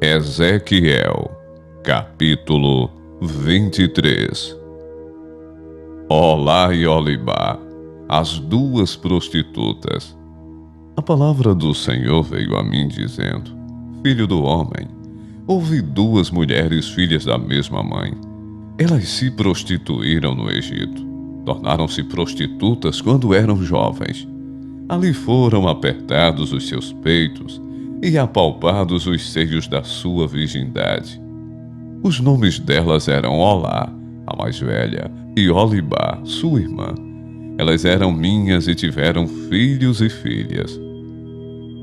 Ezequiel, capítulo 23. Olá e Olibá, as duas prostitutas. A palavra do Senhor veio a mim dizendo: Filho do homem, houve duas mulheres filhas da mesma mãe. Elas se prostituíram no Egito. Tornaram-se prostitutas quando eram jovens. Ali foram apertados os seus peitos e apalpados os seios da sua virgindade. Os nomes delas eram Olá, a mais velha, e Olibá, sua irmã. Elas eram minhas e tiveram filhos e filhas.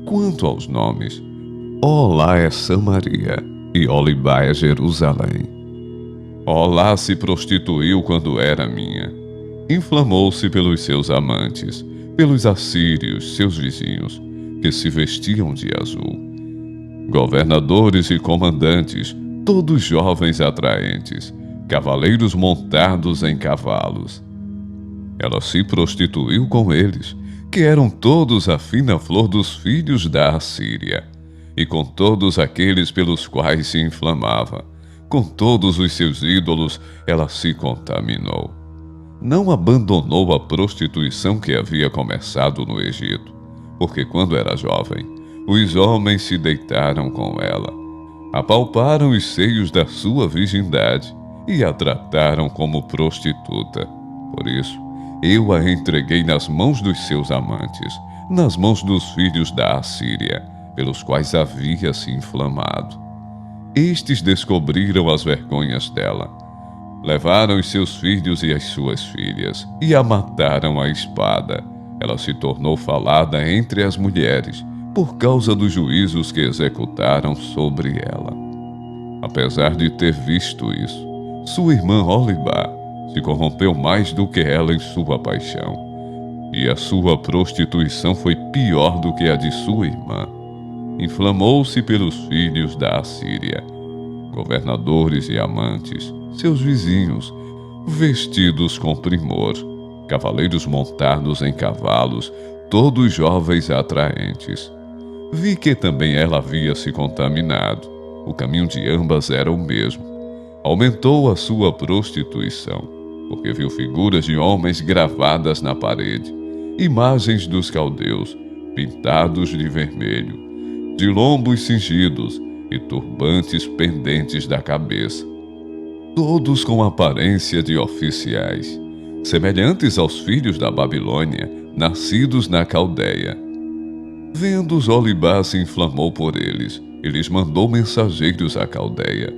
Quanto aos nomes, Olá é Samaria e Olibá é Jerusalém. Olá se prostituiu quando era minha. Inflamou-se pelos seus amantes, pelos assírios, seus vizinhos, que se vestiam de azul. Governadores e comandantes, todos jovens atraentes, cavaleiros montados em cavalos. Ela se prostituiu com eles, que eram todos a fina flor dos filhos da Assíria, e com todos aqueles pelos quais se inflamava, com todos os seus ídolos, ela se contaminou. Não abandonou a prostituição que havia começado no Egito, porque quando era jovem, os homens se deitaram com ela, apalparam os seios da sua virgindade e a trataram como prostituta. Por isso, eu a entreguei nas mãos dos seus amantes, nas mãos dos filhos da Assíria, pelos quais havia se inflamado. Estes descobriram as vergonhas dela. Levaram os seus filhos e as suas filhas e a mataram à espada. Ela se tornou falada entre as mulheres por causa dos juízos que executaram sobre ela. Apesar de ter visto isso, sua irmã Olibá se corrompeu mais do que ela em sua paixão, e a sua prostituição foi pior do que a de sua irmã. Inflamou-se pelos filhos da Assíria, governadores e amantes, seus vizinhos, vestidos com primor, cavaleiros montados em cavalos, todos jovens atraentes. Vi que também ela havia se contaminado. O caminho de ambas era o mesmo. Aumentou a sua prostituição, porque viu figuras de homens gravadas na parede, imagens dos caldeus, pintados de vermelho, de lombos cingidos e turbantes pendentes da cabeça, todos com aparência de oficiais, semelhantes aos filhos da Babilônia, nascidos na Caldeia. Vendo-os, Olibá se inflamou por eles, e lhes mandou mensageiros à Caldeia.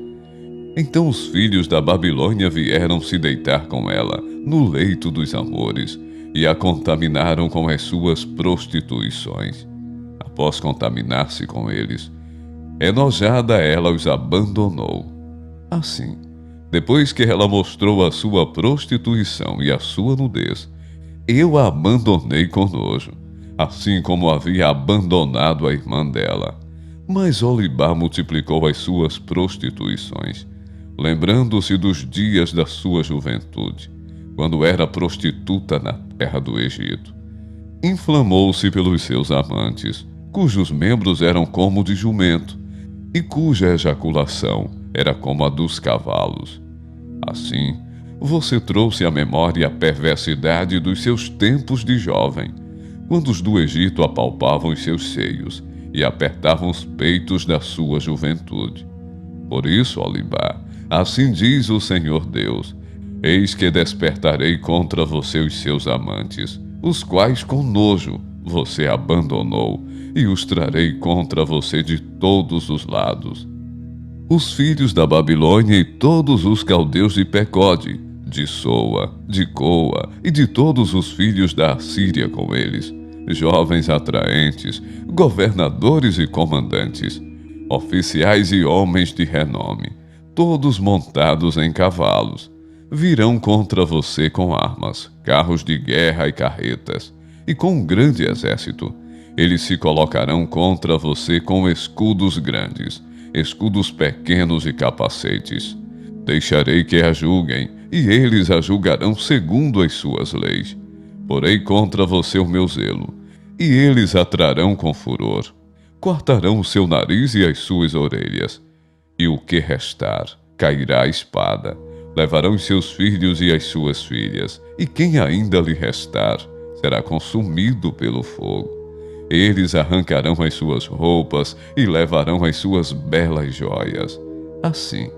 Então os filhos da Babilônia vieram se deitar com ela, no leito dos amores, e a contaminaram com as suas prostituições. Após contaminar-se com eles, enojada ela os abandonou. Assim, depois que ela mostrou a sua prostituição e a sua nudez, eu a abandonei com nojo, assim como havia abandonado a irmã dela. Mas Olibá multiplicou as suas prostituições, lembrando-se dos dias da sua juventude, quando era prostituta na terra do Egito. Inflamou-se pelos seus amantes, cujos membros eram como de jumento, e cuja ejaculação era como a dos cavalos. Assim, você trouxe à memória a perversidade dos seus tempos de jovem, quando os do Egito apalpavam os seus seios e apertavam os peitos da sua juventude. Por isso, Olibá, assim diz o Senhor Deus: eis que despertarei contra você os seus amantes, os quais com nojo você abandonou, e os trarei contra você de todos os lados. Os filhos da Babilônia e todos os caldeus de Pecode, de Soa, de Coa e de todos os filhos da Assíria com eles, jovens atraentes, governadores e comandantes, oficiais e homens de renome, todos montados em cavalos, virão contra você com armas, carros de guerra e carretas, e com um grande exército. Eles se colocarão contra você com escudos grandes, escudos pequenos e capacetes. Deixarei que a julguem, e eles a julgarão segundo as suas leis. Porei contra você o meu zelo, e eles a trarão com furor. Cortarão o seu nariz e as suas orelhas, E o que restar, cairá a espada. Levarão os seus filhos e as suas filhas, e quem ainda lhe restar, será consumido pelo fogo. Eles arrancarão as suas roupas e levarão as suas belas joias. Assim,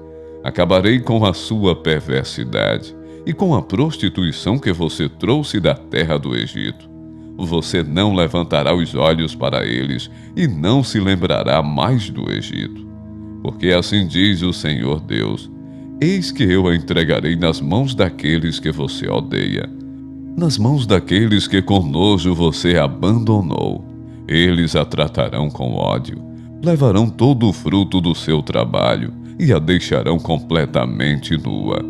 acabarei com a sua perversidade e com a prostituição que você trouxe da terra do Egito. Você não levantará os olhos para eles e não se lembrará mais do Egito. Porque assim diz o Senhor Deus: eis que eu a entregarei nas mãos daqueles que você odeia, nas mãos daqueles que com nojo você abandonou. Eles a tratarão com ódio, levarão todo o fruto do seu trabalho e a deixarão completamente nua.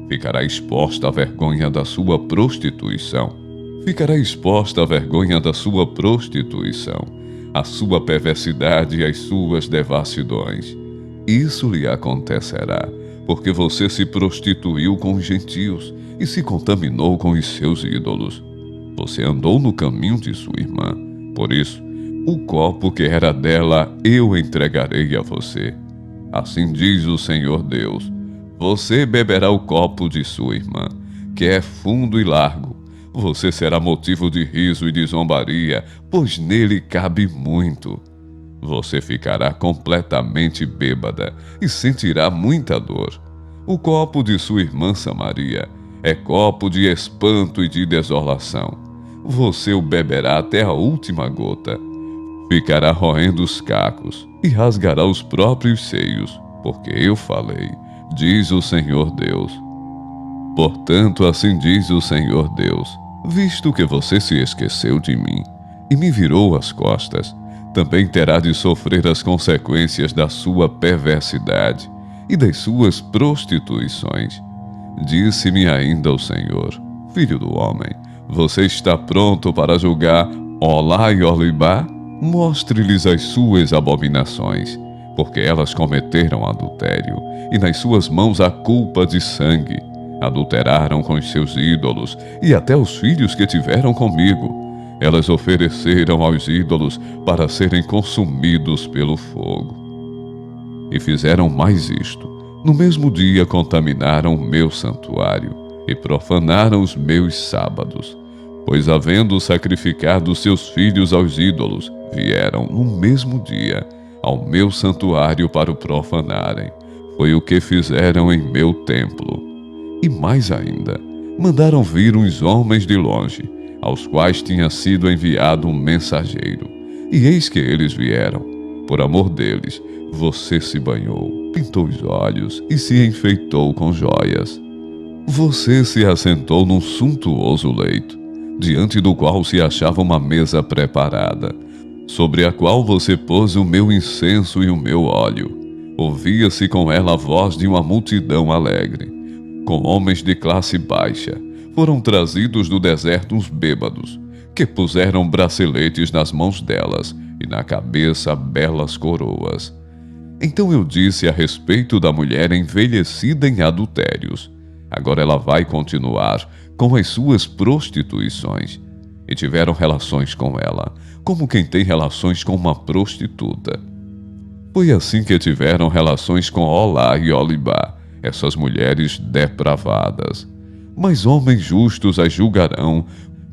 Ficará exposta à vergonha da sua prostituição. Ficará exposta à vergonha da sua prostituição, à sua perversidade e às suas devassidões. Isso lhe acontecerá, porque você se prostituiu com os gentios e se contaminou com os seus ídolos. Você andou no caminho de sua irmã. Por isso, o copo que era dela eu entregarei a você. Assim diz o Senhor Deus: você beberá o copo de sua irmã, que é fundo e largo. Você será motivo de riso e de zombaria, pois nele cabe muito. Você ficará completamente bêbada e sentirá muita dor. O copo de sua irmã Samaria é copo de espanto e de desolação. Você o beberá até a última gota. Ficará roendo os cacos e rasgará os próprios seios, porque eu falei, diz o Senhor Deus. Portanto, assim diz o Senhor Deus: visto que você se esqueceu de mim e me virou as costas, também terá de sofrer as consequências da sua perversidade e das suas prostituições. Disse-me ainda o Senhor: filho do homem, você está pronto para julgar Olá e Olibá? Mostre-lhes as suas abominações, porque elas cometeram adultério, e nas suas mãos há culpa de sangue. Adulteraram com os seus ídolos, e até os filhos que tiveram comigo. Elas ofereceram aos ídolos para serem consumidos pelo fogo. E fizeram mais isto: no mesmo dia contaminaram o meu santuário, e profanaram os meus sábados. Pois, havendo sacrificado seus filhos aos ídolos, vieram no mesmo dia ao meu santuário para o profanarem. Foi o que fizeram em meu templo. E mais ainda, mandaram vir uns homens de longe, aos quais tinha sido enviado um mensageiro. E eis que eles vieram. Por amor deles, você se banhou, pintou os olhos e se enfeitou com joias. Você se assentou num suntuoso leito, diante do qual se achava uma mesa preparada, sobre a qual você pôs o meu incenso e o meu óleo. Ouvia-se com ela a voz de uma multidão alegre. Com homens de classe baixa, foram trazidos do deserto uns bêbados, que puseram braceletes nas mãos delas e na cabeça belas coroas. Então eu disse a respeito da mulher envelhecida em adultérios: agora ela vai continuar com as suas prostituições. E tiveram relações com ela, como quem tem relações com uma prostituta. Foi assim que tiveram relações com Olá e Olibá, essas mulheres depravadas. Mas homens justos as julgarão,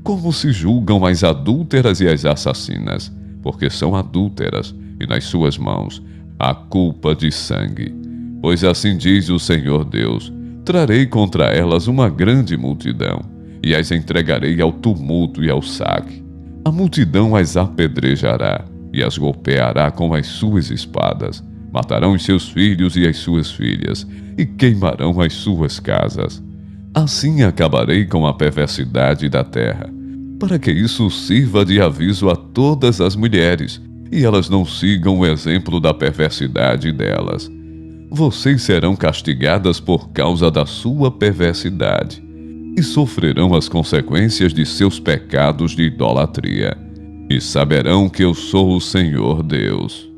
como se julgam as adúlteras e as assassinas, porque são adúlteras, e nas suas mãos há culpa de sangue. Pois assim diz o Senhor Deus: trarei contra elas uma grande multidão, e as entregarei ao tumulto e ao saque. A multidão as apedrejará, e as golpeará com as suas espadas. Matarão os seus filhos e as suas filhas, e queimarão as suas casas. Assim acabarei com a perversidade da terra, para que isso sirva de aviso a todas as mulheres, e elas não sigam o exemplo da perversidade delas. Vocês serão castigadas por causa da sua perversidade, e sofrerão as consequências de seus pecados de idolatria, e saberão que eu sou o Senhor Deus.